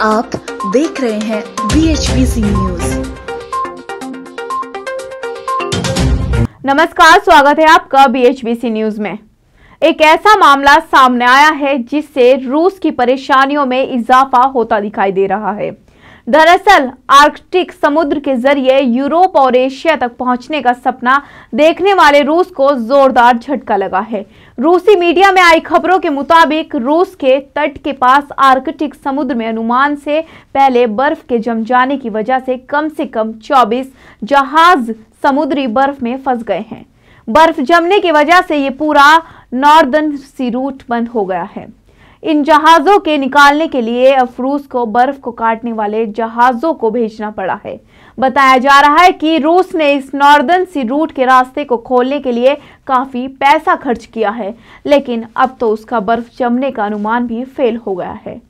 आप देख रहे हैं BHBC न्यूज। नमस्कार, स्वागत है आपका BHBC न्यूज में। एक ऐसा मामला सामने आया है जिससे रूस की परेशानियों में इजाफा होता दिखाई दे रहा है। दरअसल आर्कटिक समुद्र के जरिए यूरोप और एशिया तक पहुंचने का सपना देखने वाले रूस को जोरदार झटका लगा है। रूसी मीडिया में आई खबरों के मुताबिक रूस के तट के पास आर्कटिक समुद्र में अनुमान से पहले बर्फ के जम जाने की वजह से कम 24 जहाज समुद्री बर्फ में फंस गए हैं। बर्फ जमने की वजह से ये पूरा नॉर्दर्न सी रूट बंद हो गया है। इन जहाजों के निकालने के लिए अब रूस को बर्फ को काटने वाले जहाजों को भेजना पड़ा है। बताया जा रहा है कि रूस ने इस नॉर्दर्न सी रूट के रास्ते को खोलने के लिए काफी पैसा खर्च किया है, लेकिन अब तो उसका बर्फ जमने का अनुमान भी फेल हो गया है।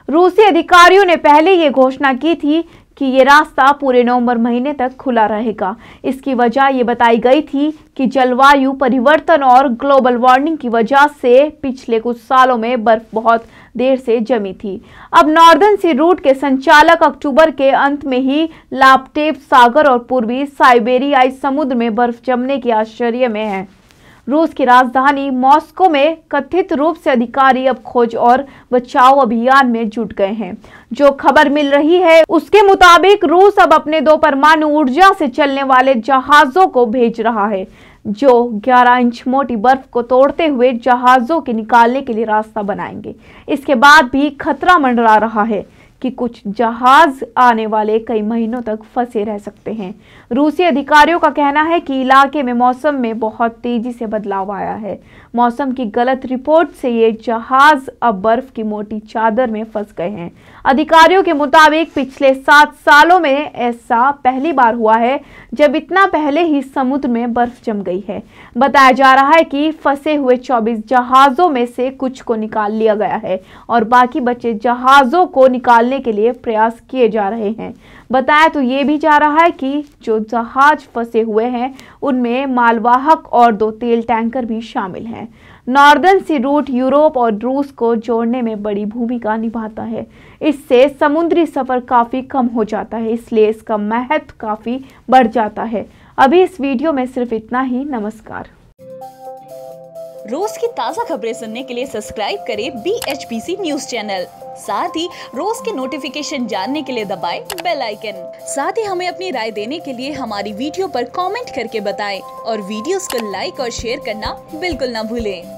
रूसी अधिकारियों ने पहले ये घोषणा की थी कि ये रास्ता पूरे नवंबर महीने तक खुला रहेगा। इसकी वजह ये बताई गई थी कि जलवायु परिवर्तन और ग्लोबल वार्मिंग की वजह से पिछले कुछ सालों में बर्फ बहुत देर से जमी थी। अब नॉर्दर्न सी रूट के संचालक अक्टूबर के अंत में ही लाप्टेव सागर और पूर्वी साइबेरियाई समुद्र में बर्फ जमने के आश्चर्य में है। रूस की राजधानी मॉस्को में कथित रूप से अधिकारी अब खोज और बचाव अभियान में जुट गए हैं। जो खबर मिल रही है उसके मुताबिक रूस अब अपने 2 परमाणु ऊर्जा से चलने वाले जहाजों को भेज रहा है, जो 11 इंच मोटी बर्फ को तोड़ते हुए जहाजों के निकालने के लिए रास्ता बनाएंगे। इसके बाद भी खतरा मंडरा रहा है कि कुछ जहाज आने वाले कई महीनों तक फंसे रह सकते हैं। रूसी अधिकारियों का कहना है कि इलाके में मौसम में बहुत तेजी से बदलाव आया है। मौसम की गलत रिपोर्ट से ये जहाज अब बर्फ की मोटी चादर में फंस गए हैं। अधिकारियों के मुताबिक पिछले 7 सालों में ऐसा पहली बार हुआ है जब इतना पहले ही समुद्र में बर्फ जम गई है। बताया जा रहा है कि फंसे हुए 24 जहाजों में से कुछ को निकाल लिया गया है और बाकी बचे जहाजों को निकालने के लिए प्रयास किए जा रहे हैं। बताया तो ये भी जा रहा है कि जो जहाज फंसे हुए हैं उनमें मालवाहक और 2 तेल टैंकर भी शामिल हैं। नॉर्दर्न सी रूट यूरोप और रूस को जोड़ने में बड़ी भूमिका निभाता है। इससे समुद्री सफर काफी कम हो जाता है, इसलिए इसका महत्व काफी बढ़ जाता है। अभी इस वीडियो में सिर्फ इतना ही। नमस्कार। रोज की ताज़ा खबरें सुनने के लिए सब्सक्राइब करें BHBC न्यूज चैनल। साथ ही रोज के नोटिफिकेशन जानने के लिए दबाएं बेल आइकन। साथ ही हमें अपनी राय देने के लिए हमारी वीडियो पर कमेंट करके बताएं और वीडियोस को लाइक और शेयर करना बिल्कुल ना भूलें।